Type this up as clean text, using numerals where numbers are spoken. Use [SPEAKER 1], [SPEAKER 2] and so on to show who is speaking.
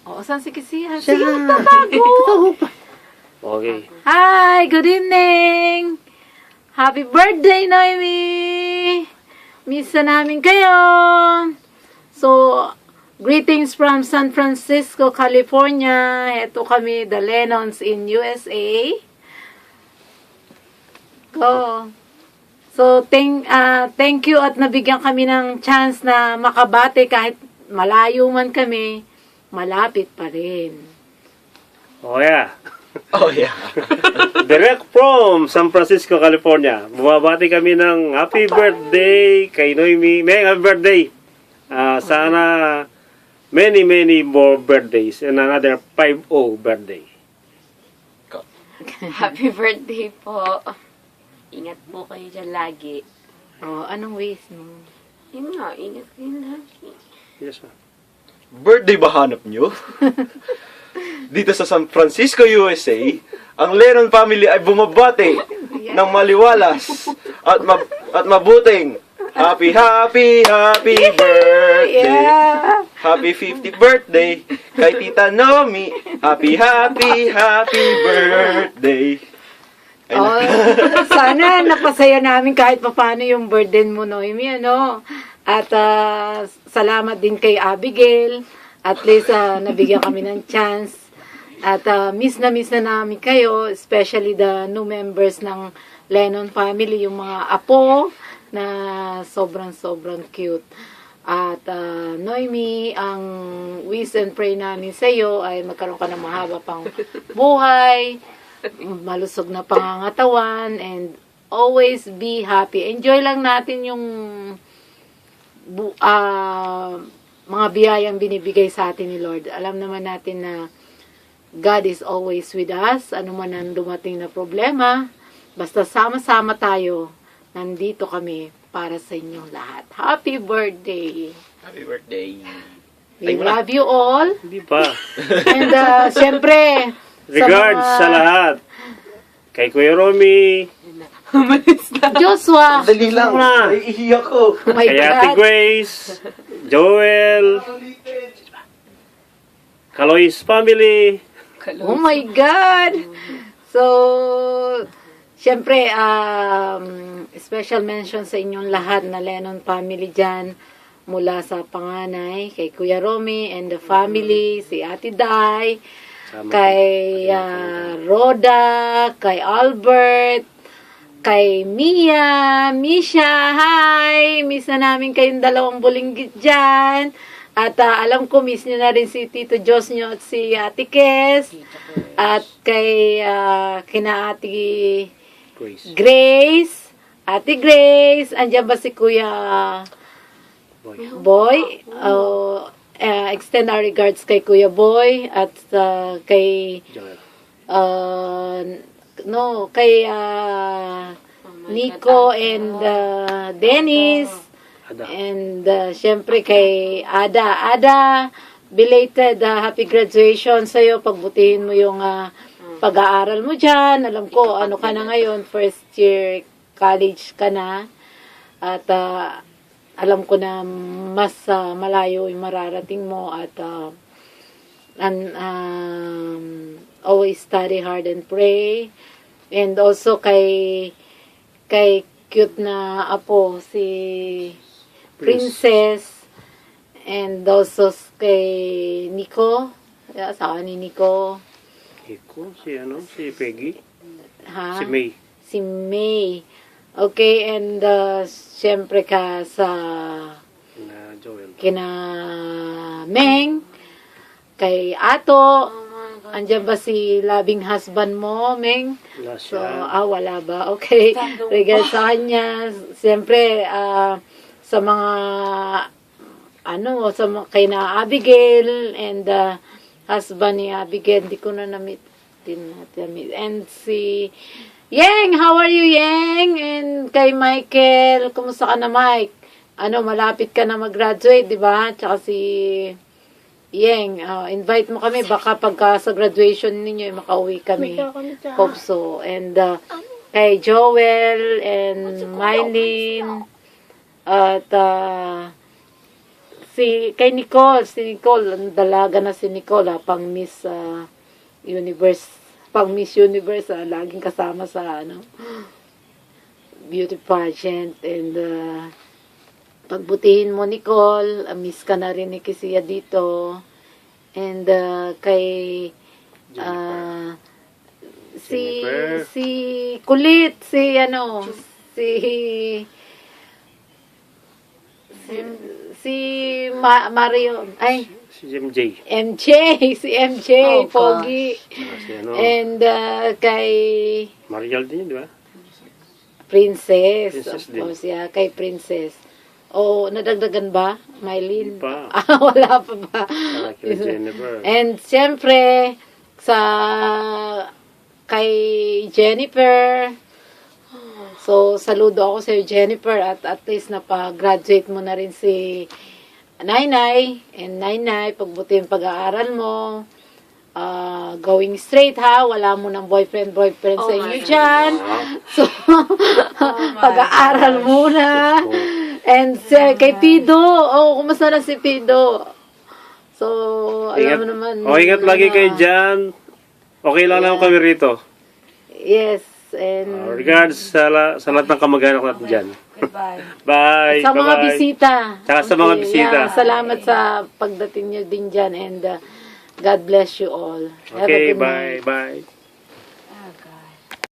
[SPEAKER 1] Oo, saan si Kisihan?
[SPEAKER 2] Siya.
[SPEAKER 1] Sige, magtatago.
[SPEAKER 2] Okay.
[SPEAKER 1] Hi, good evening. Happy birthday, Noemi. Miss na namin kayo. So, greetings from San Francisco, California. Ito kami, the Lennons in USA. Go. So, thank you at nabigyan kami ng chance na makabate kahit malayo man kami, malapit pa rin.
[SPEAKER 2] Oh yeah.
[SPEAKER 3] Oh, yeah.
[SPEAKER 2] Direct from San Francisco, California. Bumabati kami ng happy birthday kay Noemi. May happy birthday. Sana many more birthdays and another 5-0 birthday.
[SPEAKER 4] Happy birthday po. Ingat po kayo dyan lagi.
[SPEAKER 1] Oh, anong ways mo?
[SPEAKER 4] Yun nga, ingat kayo lagi.
[SPEAKER 2] Yes, ma'am.
[SPEAKER 3] Birthday ba hanap nyo? Dito sa San Francisco, USA, ang Lennon family ay bumabati ng maliwalas at mabuting happy birthday.
[SPEAKER 1] Yeah.
[SPEAKER 3] Happy 50th birthday kay Tita Nomi. Happy birthday.
[SPEAKER 1] Oh, sana napasaya namin kahit paano yung birthday mo, Noemi, ano? At salamat din kay Abigail. At least nabigyan kami ng chance. At miss na namin kayo, especially the new members ng Lennon family, yung mga apo na sobrang cute. At Noemi, ang wish and pray namin sa iyo ay magkaroon ka ng mahaba pang buhay, malusog na pangangatawan, and always be happy. Enjoy lang natin yung mga biyayang binibigay sa atin ni Lord. Alam naman natin na God is always with us. Ano man ang dumating na problema, basta sama-sama tayo, nandito kami para sa inyong lahat. Happy birthday!
[SPEAKER 3] Happy birthday.
[SPEAKER 1] We love you all.
[SPEAKER 2] Hindi pa.
[SPEAKER 1] And syempre,
[SPEAKER 2] Regards sa lahat. Kay Kuya Romy.
[SPEAKER 1] Joshua.
[SPEAKER 3] Dali lang.
[SPEAKER 2] Muna.
[SPEAKER 3] Iiyak ko.
[SPEAKER 1] Oh my
[SPEAKER 2] Kay Ate
[SPEAKER 1] God.
[SPEAKER 2] Grace. Joel. Kaloy's family.
[SPEAKER 1] Oh my God. So, syempre, special mention sa inyong lahat na Lennon family dyan. Mula sa panganay, kay Kuya Romy and the family, si Ate Day, kay Rhoda, kay Albert, kay Misha, hi! Miss na namin kayong dalawang bulinggit dyan. At alam ko, miss nyo na rin si Tito Diyos nyo at si Ate Kes. At kay kina Ate Grace. Ate Grace, andyan ba si Kuya Boy? Extend our regards kay Kuya Boy at kay
[SPEAKER 2] Joel.
[SPEAKER 1] kay Nico and Dennis
[SPEAKER 2] Ada.
[SPEAKER 1] and syempre kay Ada. Ada, belated happy graduation sa'yo. Pagbutihin mo yung pag-aaral mo dyan. Alam ko, ano ka na ngayon, first year college ka na. At alam ko na mas malayo yung mararating mo at always study hard and pray. And also kay cute na apo si Princess, and also kay Nico, asawa ni Nico.
[SPEAKER 2] Iko, si Peggy.
[SPEAKER 1] Ha?
[SPEAKER 2] Si May.
[SPEAKER 1] Si May. Okay, and syempre ka sa
[SPEAKER 2] Na Joel.
[SPEAKER 1] kina Meng, kay Ato, andyan ba si loving husband mo, Meng?
[SPEAKER 2] Wala
[SPEAKER 1] So,
[SPEAKER 2] siya.
[SPEAKER 1] wala ba? Okay. Regard sa kanya, siyempre, sa mga, kay na Abigail, and husband ni Abigail, di ko na na-meet. And si Yeng, how are you, Yeng? And kay Michael, kumusta ka na, Mike? Malapit ka na mag-graduate, di ba? Tsaka si Yeng, invite mo kami, baka pagka sa graduation ninyo, makauwi kami. Hope so. And kay Joel and Mylene, at kay Nicole, si Nicole, ang dalaga na si Nicole, pang Miss Universe, laging kasama sa beauty pageant, and pagbutihin mo, Nicole, miss ka na rin ni Kisiya dito, and kay
[SPEAKER 2] Jennifer.
[SPEAKER 1] si Kulit, si Mario, ay,
[SPEAKER 2] Si MJ.
[SPEAKER 1] si MJ,
[SPEAKER 4] Oh,
[SPEAKER 1] Pogi,
[SPEAKER 2] Si
[SPEAKER 1] and kay
[SPEAKER 2] Mariel din yun, di ba?
[SPEAKER 1] Princess.
[SPEAKER 2] Princess din.
[SPEAKER 1] O siya, kay Princess. O, nadagdagan ba, Mylene?
[SPEAKER 2] Hindi pa.
[SPEAKER 1] Wala pa ba?
[SPEAKER 2] Kay Jennifer.
[SPEAKER 1] And siyempre, kay Jennifer. So, saludo ako sa Jennifer at least napag-graduate mo na rin si Nainay. And Nainay, pagbuti yung pag-aaral mo. Going straight ha, wala mo ng boyfriend sa
[SPEAKER 4] Oh
[SPEAKER 1] inyo
[SPEAKER 4] my
[SPEAKER 1] dyan. So, pag-aaral muna. And kay Pido, kumusta na si Pido? So, alam mo naman.
[SPEAKER 2] Ingat lagi kayo dyan. Okay lang naman kami rito.
[SPEAKER 1] Yes, and
[SPEAKER 2] Regards sa lahat ng kamag-anak natin dyan.
[SPEAKER 4] Goodbye.
[SPEAKER 2] Bye.
[SPEAKER 1] sa mga
[SPEAKER 2] Bye-bye.
[SPEAKER 1] bisita.
[SPEAKER 2] Tsaka sa mga bisita.
[SPEAKER 1] Yeah, salamat sa pagdating niyo din dyan, and God bless you all. Have a
[SPEAKER 2] Okay,
[SPEAKER 1] good night.
[SPEAKER 2] bye. Bye.